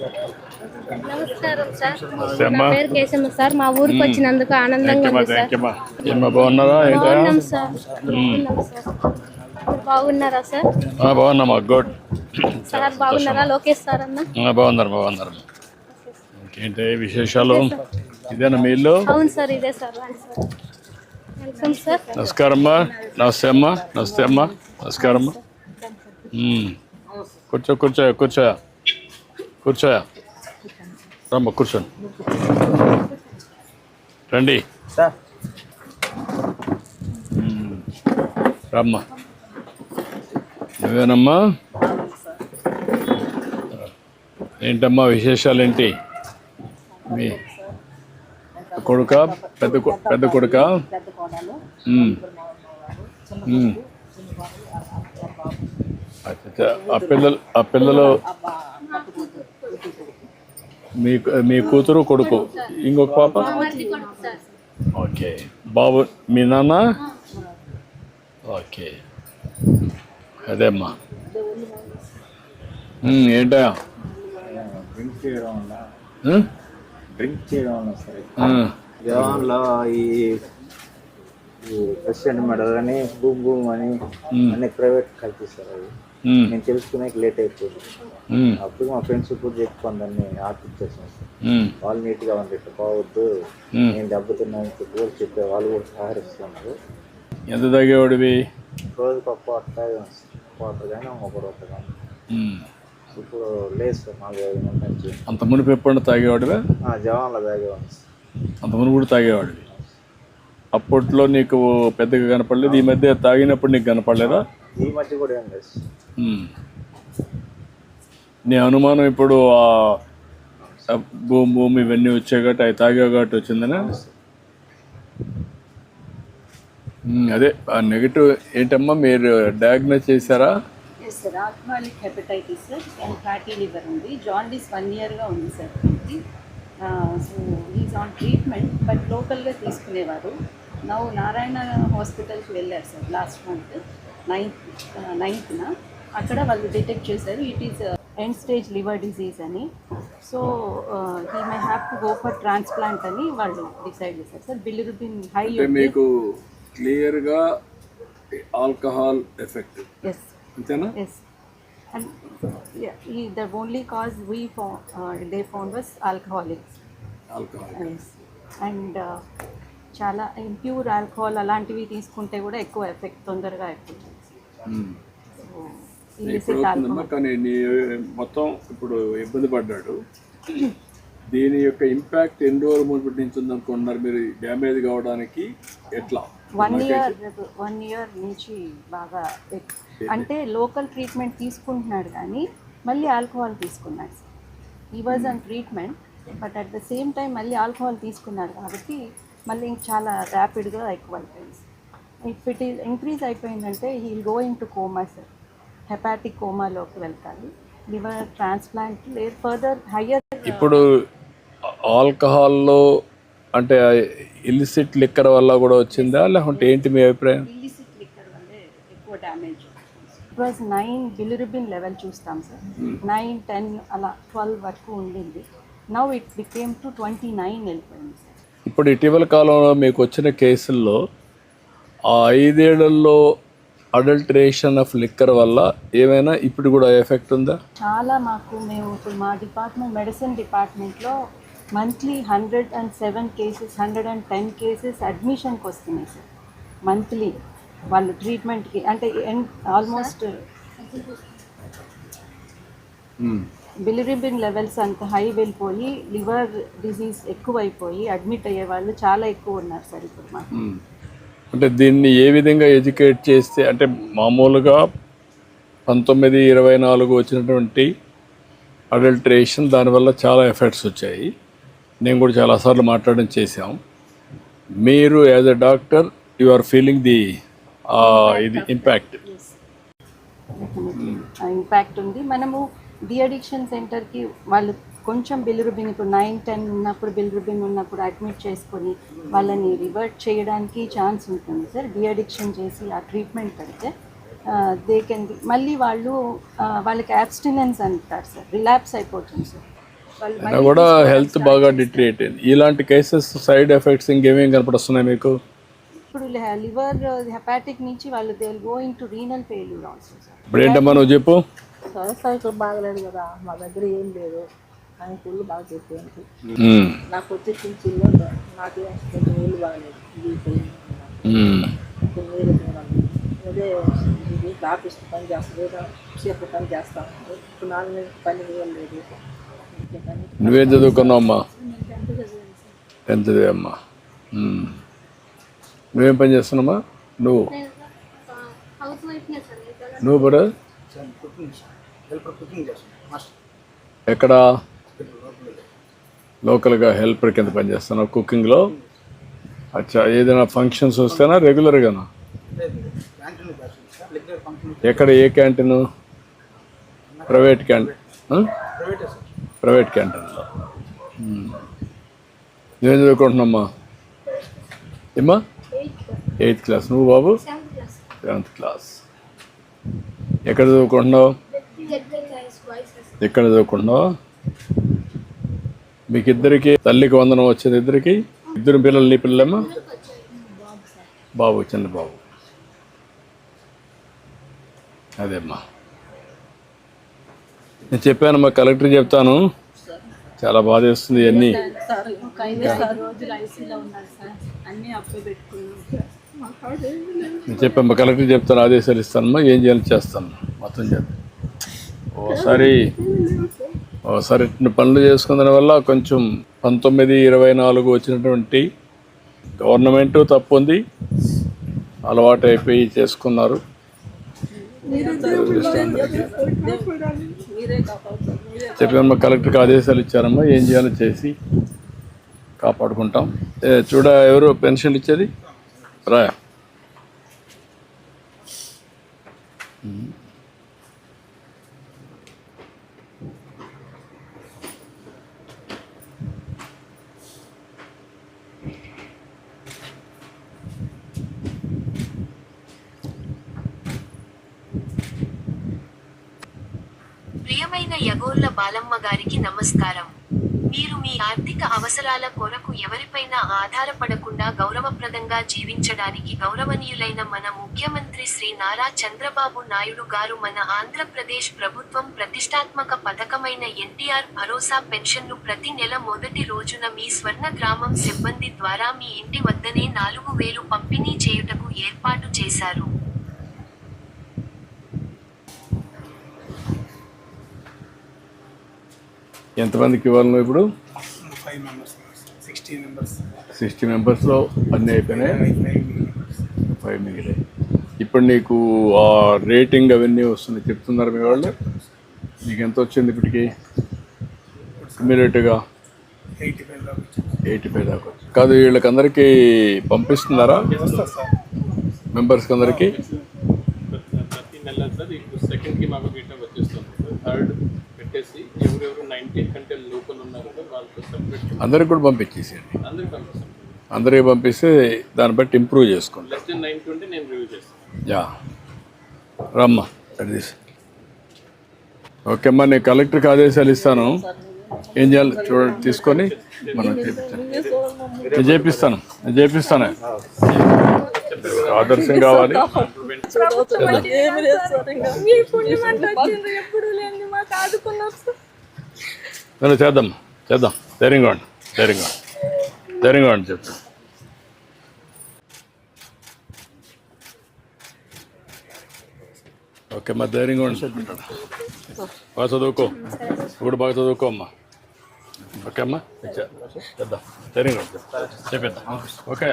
నమస్కారం సార్. నమస్తే నా అమ్మా. పేరు కేశమ్మ సార్. మా ఊరికి వచ్చినందుకు ఆనందంగా ఉంది సార్. ఏమ్మా బాగున్నారా? బాగున్నాం సార్. బాగున్నాం సార్. మీరు బాగున్నారా సార్? బాగున్నామా. గుడ్ సార్ బాగున్నారా? లోకేష్ సార్ అన్న బాగున్నారు. ఇంకేంటి విశేషాలు? ఇదేనా మీ ఇల్లు? అవును సార్, ఇదే సార్. Welcome sir. నమస్కారమ్మా. నమస్తే అమ్మా. నమస్కారమ్మా. కూర్చోయా రమ్మ, కూర్చోండి. రండి రమ్మా. నువ్వేనమ్మా? ఏంటమ్మా విశేషాలు? ఏంటి మీ కొడుక? పెద్ద కొడుక? ఆ పిల్లలు మీ కూతురు కొడుకు, ఇంకొక పాప? ఓకే. బాబు మీ నాన్న? ఓకే, అదేమ్మా. ఏంటా డ్రింక్ చేయడం వల్ల సరే జవాన్లో ఈ ప్రెసిడెంట్ మెడల్ అని బూమ్ అని అన్ని ప్రైవేట్ కల్పిస్తారు. అవి నేను తెలుసుకునే లేట్ అయిపోయింది. అప్పుడు మా ఫ్రెండ్స్ ఇప్పుడు చెప్పుకొని దాన్ని ఆర్టించేసాను సార్. వాళ్ళు నీట్గా ఉంది, బాగొద్దు నేను దెబ్బతిన్నాను కూడా చెప్పే వాళ్ళు కూడా సహకరిస్తున్నారు. ఎంత తాగేవాడివి? రోజుకి ఒక క్వార్టర్ కానీ ఒక రూపాయి కానీ. ఇప్పుడు లేదు సార్, 4-5 మంది నుంచి. అంత మునిపు ఎప్పుడు తాగేవాడివా? జవాన్లో తాగేవాడిని. అంత మునుపు కూడా తాగేవాడివి. అప్పట్లో నీకు పెద్దగా కనపడలేదు, ఈ మధ్య తాగినప్పుడు నీకు కనపడలేదా? ఈ మధ్య కూడా ఏం లేదు. నీ అనుమానం ఇప్పుడు భూమి ఇవన్నీ వచ్చాయి కాబట్టి అవి తాగే కాబట్టి వచ్చిందనా? అదే ఆ నెగిటివ్ ఏంటమ్మా మీరు డయాగ్నోస్ చేశారా? Sir alcoholic hepatitis sir and fatty liver ఉంది. జాండీస్ 1 yearగా ఉంది sir. So is on treatment, but లోకల్గా తీసుకునేవారు. నవ్వు నారాయణ హాస్పిటల్కి వెళ్ళారు సార్ లాస్ట్ మంత్ 9th. అక్కడ వాళ్ళు డిటెక్ట్ చేశారు it is end stage liver disease అని. So he may have to go for transplant అని వాళ్ళు డిసైడ్ చేశారు సార్. బిలిరుబిన్ హై మీకు క్లియర్గా alcohol effect. Yes yes, and yeah, the only cause they found was alcoholics. Yes. And చాలా impure alcohol అలాంటివి తీసుకుంటే కూడా ఎక్కువ ఎఫెక్ట్ తొందరగా అయిపోతుంది. కానీ మొత్తం ఇప్పుడు ఇబ్బంది పడ్డాడు. దీని యొక్క ఇంపాక్ట్ ఎన్ని రోజుల ముందు నుంచి ఉందనుకుంటున్నారు మీరు? డ్యామేజ్ కావడానికి ఎట్లా? 1 year నుంచి బాగా, అంటే లోకల్ ట్రీట్మెంట్ తీసుకుంటున్నాడు కానీ మళ్ళీ ఆల్కహాల్ తీసుకున్నాడు. He was on treatment but at the same time మళ్ళీ ఆల్కహాల్ తీసుకున్నాడు కాబట్టి మళ్ళీ చాలా ర్యాపిడ్గా ఎక్కువ అయిపోయింది. ఇఫ్ ఇట్ ఈస్ ఇంక్రీజ్ అయిపోయిందంటే he will go into coma sir. Hepatic కోమాలోకి వెళ్తారు. లివర్ ట్రాన్స్ప్లాంట్ లేదు ఫర్దర్ హయ్యర్. ఇప్పుడు ఆల్కహాల్లో అంటే ఇలిసిట్ లిక్కర్ వల్ల కూడా వచ్చిందా లేకుంటే ఏంటి మీ అభిప్రాయం? ఇలిసిట్ లిక్కర్ వల్లే ఎక్కువ damage. It was 9 bilirubin level చూస్తాం సార్. 9, 10 అలా 12 వరకు ఉండింది. నౌ ఇట్ బికేమ్ టు 29 వెళ్ళిపోయింది సార్. ఇప్పుడు ఇటీవల కాలంలో మీకు వచ్చిన కేసుల్లో ఆ 5 ఏళ్లలో అడల్టరేషన్ ఆఫ్ లిక్కర్ వల్ల ఏమైనా ఇప్పుడు కూడా ఎఫెక్ట్ ఉందా? చాలా మేము ఇప్పుడు మా డిపార్ట్మెంట్ మెడిసిన్ డిపార్ట్మెంట్లో మంత్లీ 107 కేసెస్ 110 కేసెస్ అడ్మిషన్కి వస్తున్నాయి సార్. మంత్లీ వాళ్ళు ట్రీట్మెంట్కి అంటే ఆల్మోస్ట్ బిలిరుబిన్ లెవెల్స్ అంత హై వెళ్ళిపోయి లివర్ డిజీజ్ ఎక్కువైపోయి అడ్మిట్ అయ్యే వాళ్ళు చాలా ఎక్కువ ఉన్నారు సార్ ఇప్పుడు మాకు. అంటే దీన్ని ఏ విధంగా ఎడ్యుకేట్ చేస్తే, అంటే మామూలుగా 1924 వచ్చినటువంటి అడల్టరేషన్ దానివల్ల చాలా ఎఫెక్ట్స్ వచ్చాయి. నేను కూడా చాలాసార్లు మాట్లాడడం చేశాం. మీరు as a doctor you are feeling the ఇది ఇంపాక్ట్. ఇంపాక్ట్ ఉంది. మనము డి అడిక్షన్ సెంటర్కి వాళ్ళు కొంచెం బిలిరుబిన్ ఇప్పుడు 9-10 ఉన్నప్పుడు బిలిరుబిన్ ఉన్నప్పుడు అడ్మిట్ చేసుకొని వాళ్ళని రివర్ట్ చేయడానికి ఛాన్స్ ఉంటుంది సార్. డి అడిక్షన్ చేసి ఆ ట్రీట్మెంట్ పెడితే దే కెన్ మళ్ళీ వాళ్ళకి అబ్స్టినెన్స్ అంటారు సార్. రిలాప్స్ అయిపోతుంది సార్. వాళ్ళు అయినా కూడా హెల్త్ బాగా డిట్రియేట్ అయింది. ఇలాంటి కేసెస్ సైడ్ ఎఫెక్ట్స్ ఇంకేమేమి కనపడుస్తున్నాయి మీకు? ఇప్పుడు లివర్ హెపాటిక్ నుంచి వాళ్ళు they will go in to renal failure also sir. ఇప్పుడు ఏంటమ్మా నువ్వు చెప్పు. వ్యవసాయం బాగలేదు కదా, మా దగ్గర ఏం లేదు. ఆయన పుల్లు బాగా చెప్పేది. నాకు వచ్చే పింఛన్లో నాకు కొంచెం నీళ్ళు బాగలేదు. మీరు అదే ఇది ఆఫీస్ పని చేస్తుంది, సేపు పని చేస్తా ఉంది. ఇప్పుడు 4 నెలలు పని లేదు. నువ్వేం చదువుకున్నావు అమ్మా? 10th అమ్మా. నువ్వేం పని చేస్తున్నామ్మా? నువ్వు నువ్వు బరా ఎక్కడ లోకల్గా హెల్పర్ కింద పనిచేస్తున్నావు కుకింగ్లో? అచ్చా, ఏదైనా ఫంక్షన్స్ వస్తేనా రెగ్యులర్గానా? ఎక్కడ, ఏ క్యాంటీన్? Private canteen. ప్రైవేట్ క్యాంటీన్లో. నువ్వేం చదువుకుంటున్నామ్మా? ఏమ్మా? 8th class. నువ్వు బాబు? 7th class. ఎక్కడ చదువుకుంటున్నావు? ఎక్కడ చదువుకుంటున్నావు? మీకు ఇద్దరికి తల్లికి వందనం వచ్చేది ఇద్దరికి? ఇద్దరు పిల్లలు? నీ పిల్లలేమ్మా? బాబు, చిన్న బాబు. అదేమ్మా నేను చెప్పానమ్మా, కలెక్టర్ చెప్తాను. చాలా బాధ వేస్తుంది ఇవన్నీ. నేను చెప్పామ్మా, కలెక్టర్ చెప్తాను, ఆదేశాలు ఇస్తానమ్మా, ఏం చేయాలి చేస్తాను, మొత్తం చేస్తాను. ఓసారి పనులు చేసుకున్న వల్ల కొంచెం 1924 వచ్చినటువంటి గవర్నమెంట్ తప్పు ఉంది, అలవాటు అయిపోయి చేసుకున్నారు. చెప్పామ్మా, కలెక్టర్కి ఆదేశాలు ఇచ్చారమ్మా, ఏం చేయాలో చేసి కాపాడుకుంటాం. చూడ ఎవరు పెన్షన్ ఇచ్చేది? రాయా. ప్రియమైన యగోళ్ళ బాలమ్మ గారికి నమస్కారం. మీరు మీ ఆర్థిక అవసరాల కొరకు ఎవరిపైనా ఆధారపడకుండా గౌరవప్రదంగా జీవించడానికి గౌరవనీయులైన మన ముఖ్యమంత్రి శ్రీ నారా చంద్రబాబు నాయుడు గారు మన ఆంధ్రప్రదేశ్ ప్రభుత్వం ప్రతిష్టాత్మక పథకమైన ఎన్టీఆర్ భరోసా పెన్షన్ను ప్రతి నెల మొదటి రోజున మీ స్వర్ణ గ్రామం సిబ్బంది ద్వారా మీ ఇంటి వద్దనే 4,000 పంపిణీ చేయుటకు ఏర్పాటు చేశారు. ఎంతమందికి ఇవ్వాలి ఇప్పుడు? 60 మెంబర్స్లో అన్నీ అయిపోయినాయి, 5 మిగిలాయి. ఇప్పుడు నీకు ఆ రేటింగ్ అవన్నీ వస్తుంది చెప్తున్నారు మీ వాళ్ళు? నీకు ఎంత వచ్చింది ఇప్పటికి ఇమ్మీడియట్గా? 85 దాకా వచ్చింది. కాదు, వీళ్ళకి అందరికీ పంపిస్తున్నారా మెంబర్స్కి అందరికీ? ప్రతి నెల సార్ ఇప్పుడు సెకండ్కి మాకు డేటా వచ్చేస్తుంది సార్. థర్డ్ పెట్టేసి ఎవరెవరు 90 కంటే లోపల ఉన్నారో వాళ్ళకి సపరేట్ అందరికి కూడా పంపించేసేయండి. అందరికి పంపిస్తాం. అందరికి పంపిస్తే దాన్ని బట్టి ఇంప్రూవ్ చేసుకోండి. లెస్ దెన్ 90 ఉంటే నేను రివ్యూ చేస్తాను. యా రమ్మా అది. ఓకే అమ్మా, నేను కలెక్టర్కి ఆదేశాలు ఇస్తాను, ఏం చేయాలి చూడండి, తీసుకొని మనం చేపిస్తాను. ఆదర్శం కావాలి. చేద్దాం. ధైర్యంగా ఉండి చెప్తాను. ఓకే అమ్మా, ధైర్యంగా ఉండి బాగా చదువుకో, ఇప్పుడు బాగా చదువుకో అమ్మా. ఓకే అమ్మా, చేద్దాం, ధైర్యంగా ఉండి చెప్పేద్దాం. ఓకే.